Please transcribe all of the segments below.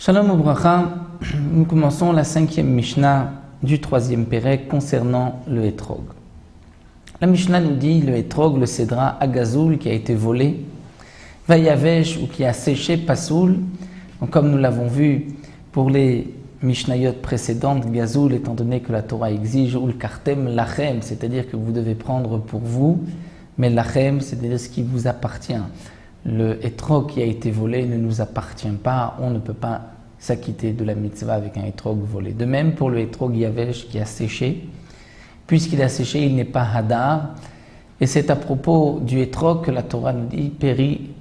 Shalom Ubracha, nous commençons la 5e Mishnah du 3e Pérec concernant le Hétrog. La Mishnah nous dit le Hétrog, le Cédra Agazoul qui a été volé, Vayavesh ou qui a séché Pasoul. Donc, comme nous l'avons vu pour les Mishnayot précédentes, Gazoul étant donné que la Torah exige ou le Kartem Lachem, c'est-à-dire que vous devez prendre pour vous, mais Lachem, c'est-à-dire ce qui vous appartient. Le hétrog qui a été volé ne nous appartient pas, on ne peut pas s'acquitter de la mitzvah avec un hétrog volé. De même pour le hétrog yavesh qui a séché, puisqu'il a séché, il n'est pas hadar, et c'est à propos du hétrog que la Torah nous dit peri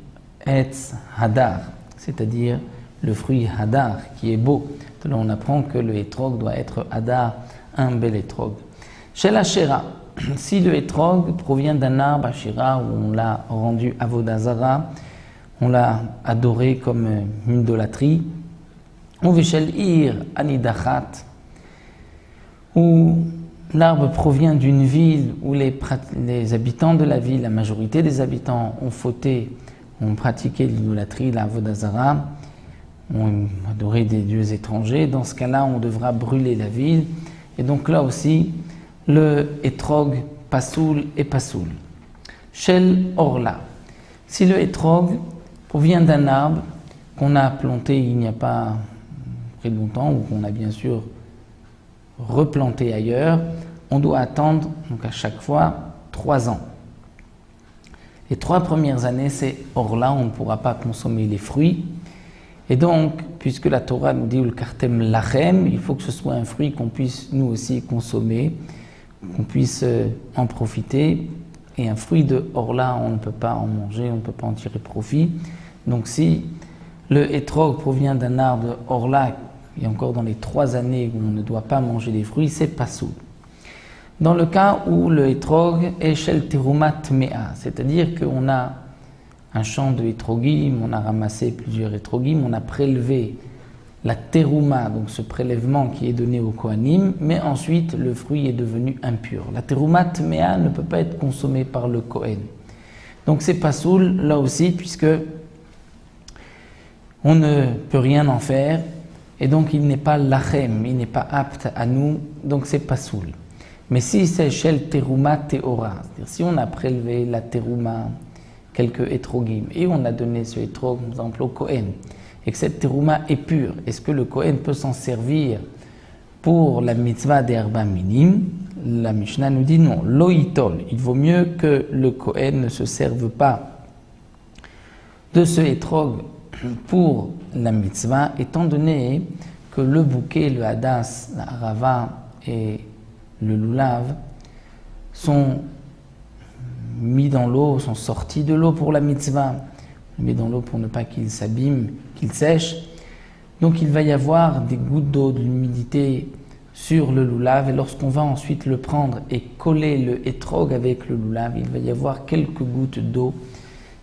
etz hadar, c'est-à-dire le fruit hadar qui est beau. Donc on apprend que le hétrog doit être hadar, un bel hétrog. Chez la Shera, si le hétrog provient d'un arbre Ashira où on l'a rendu avodazara, on l'a adoré comme une idolâtrie, ou veshel ir anidachat, où l'arbre provient d'une ville où les habitants de la ville, la majorité des habitants ont fauté, ont pratiqué l'idolâtrie, la avodazara, ont adoré des dieux étrangers. Dans ce cas-là, on devra brûler la ville. Et donc là aussi, le hétrog pasoul et pasoul. Shel orla. Si le hétrog provient d'un arbre qu'on a planté il n'y a pas très longtemps ou qu'on a bien sûr replanté ailleurs, on doit attendre donc à chaque fois 3 ans. Les 3 premières années, c'est orla, on ne pourra pas consommer les fruits. Et donc, puisque la Torah nous dit le kartem lachem, il faut que ce soit un fruit qu'on puisse nous aussi consommer, qu'on puisse en profiter. Et un fruit de orla, on ne peut pas en manger, on ne peut pas en tirer profit. Donc si le hétrog provient d'un arbre de orla, et encore dans les 3 années où on ne doit pas manger des fruits, c'est pasoul. Dans le cas où le hétrog est shel terumat mea, c'est-à-dire qu'on a un champ de hétrogim, on a ramassé plusieurs hétrogim, on a prélevé la terouma, donc ce prélèvement qui est donné au Kohanim, mais ensuite le fruit est devenu impur. La terouma tmea ne peut pas être consommée par le Kohen. Donc c'est pasoul là aussi, puisque on ne peut rien en faire, et donc il n'est pas lachem, il n'est pas apte à nous, donc c'est pasoul. Mais si c'est shel terouma teora, c'est-à-dire si on a prélevé la terouma, quelques hétrogim, et on a donné ce hétrog, par exemple, au Kohen, et que cette terouma est pure, est-ce que le Kohen peut s'en servir pour la mitzvah d'Herba Minim? La Mishnah nous dit non, loïtol, il vaut mieux que le Kohen ne se serve pas de ce hétrog pour la mitzvah, étant donné que le bouquet, le hadas, la harava et le lulav sont mis dans l'eau, sont sortis de l'eau pour la mitzvah. On le met dans l'eau pour ne pas qu'il s'abîme, qu'il sèche. Donc il va y avoir des gouttes d'eau, de l'humidité sur le lulav, et lorsqu'on va ensuite le prendre et coller le hétrog avec le lulav, il va y avoir quelques gouttes d'eau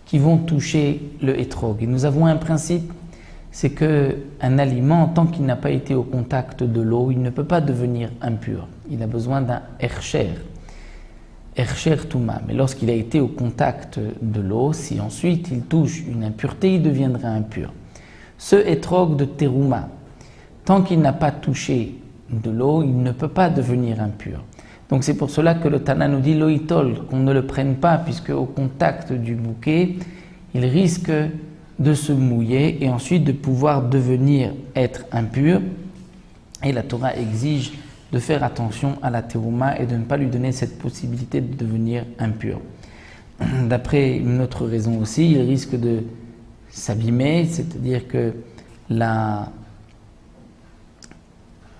qui vont toucher le hétrog. Et nous avons un principe, c'est qu'un aliment, tant qu'il n'a pas été au contact de l'eau, il ne peut pas devenir impur. Il a besoin d'un ercher. Ercher Touma, mais lorsqu'il a été au contact de l'eau, si ensuite il touche une impureté, il deviendra impur. Ce hétrog de terouma, tant qu'il n'a pas touché de l'eau, il ne peut pas devenir impur. Donc c'est pour cela que le Tana nous dit loïtol, qu'on ne le prenne pas, puisque au contact du bouquet, il risque de se mouiller et ensuite de pouvoir être impur. Et la Torah exige de faire attention à la terouma et de ne pas lui donner cette possibilité de devenir impur. D'après une autre raison aussi, il risque de s'abîmer, c'est-à-dire que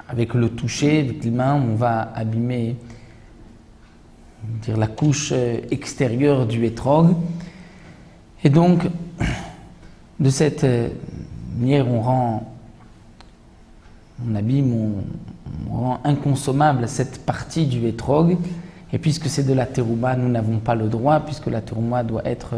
avec le toucher, avec les mains, on va abîmer la couche extérieure du hétrog. Et donc, de cette manière, on abîme, on rend inconsommable cette partie du hétrog, et puisque c'est de la terouma, nous n'avons pas le droit, puisque la terouma doit être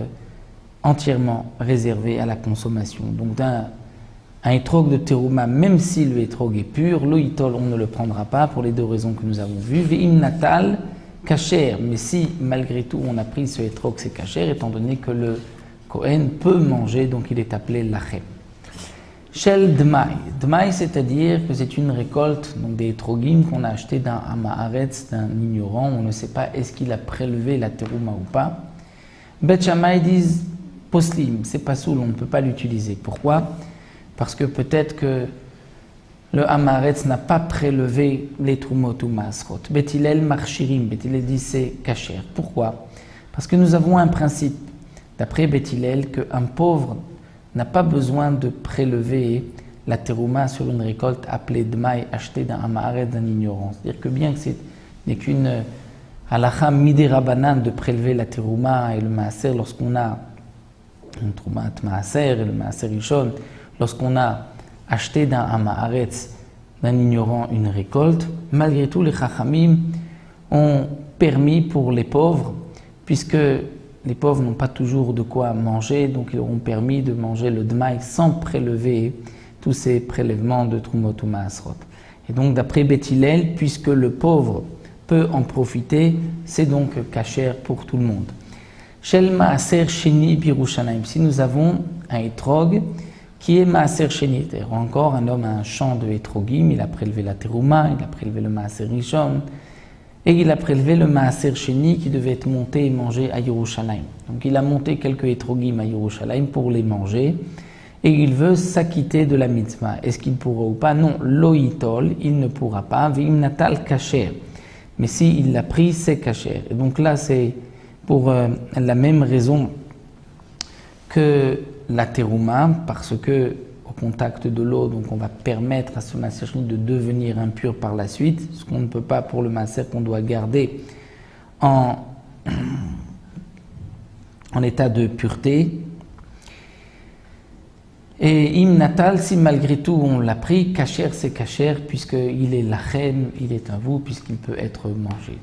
entièrement réservée à la consommation. Donc un hétrog de terouma, même si le hétrog est pur, l'oïtol, on ne le prendra pas pour les 2 raisons que nous avons vues. Ve'im natal, kasher, mais si malgré tout on a pris ce hétrog, c'est kasher, étant donné que le Kohen peut manger, donc il est appelé lachem. Shel Dmai. Dmai, c'est-à-dire que c'est une récolte, donc des etrogim qu'on a acheté d'un Amaharetz, d'un ignorant. On ne sait pas est-ce qu'il a prélevé la terouma ou pas. Bet Shammai disent poslim, c'est pas soul, on ne peut pas l'utiliser. Pourquoi? Parce que peut-être que le Amaharetz n'a pas prélevé les trumot ou masrot. Bet Hillel marchirim, Bet Hillel dit c'est kasher. Pourquoi? Parce que nous avons un principe, d'après Bet Hillel, qu'un pauvre n'a pas besoin de prélever la terouma sur une récolte appelée dmaï, achetée d'un amaharet, d'un ignorant. C'est-à-dire que bien que ce n'est qu'une halakha midé rabanan de prélever la terouma et le maaser lorsqu'on a une troumat maaser et le maaser rishon, lorsqu'on a acheté d'un amaharet, d'un ignorant une récolte, malgré tout les chachamim ont permis pour les pauvres, puisque les pauvres n'ont pas toujours de quoi manger, donc ils auront permis de manger le dmaï sans prélever tous ces prélèvements de trumot ou maasrot. Et donc d'après Bet Hillel, puisque le pauvre peut en profiter, c'est donc kasher pour tout le monde. Shel maaser sheni birushalayim. Si nous avons un etrog qui est maaser sheni, c'est-à-dire encore un homme a un champ de etrogim, il a prélevé la terouma, il a prélevé le maaser rishon, et il a prélevé le maaser sheni qui devait être monté et mangé à Yerushalayim. Donc il a monté quelques etrogim à Yerushalayim pour les manger et il veut s'acquitter de la mitzvah. Est-ce qu'il pourra ou pas? Non, loïtol, il ne pourra pas. V'im natal kasher. Mais si il l'a pris, c'est kasher. Et donc là, c'est pour la même raison que la terouma, parce que au contact de l'eau, donc on va permettre à ce maaser sheni de devenir impur par la suite, ce qu'on ne peut pas pour le maaser qu'on doit garder en état de pureté. Et im natal, si malgré tout on l'a pris, kasher c'est kasher, puisqu'il est lachem, il est à vous, puisqu'il peut être mangé.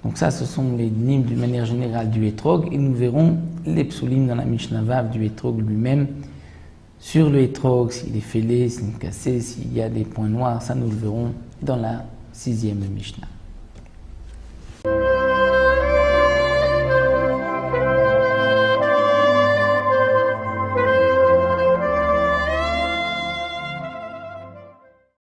Donc ça, ce sont les nim d'une manière générale du etrog, et nous verrons les psulim dans la Mishnah Vav du etrog lui-même, sur le etrog, s'il est fêlé, s'il est cassé, s'il y a des points noirs, ça nous le verrons dans la 6e Mishnah.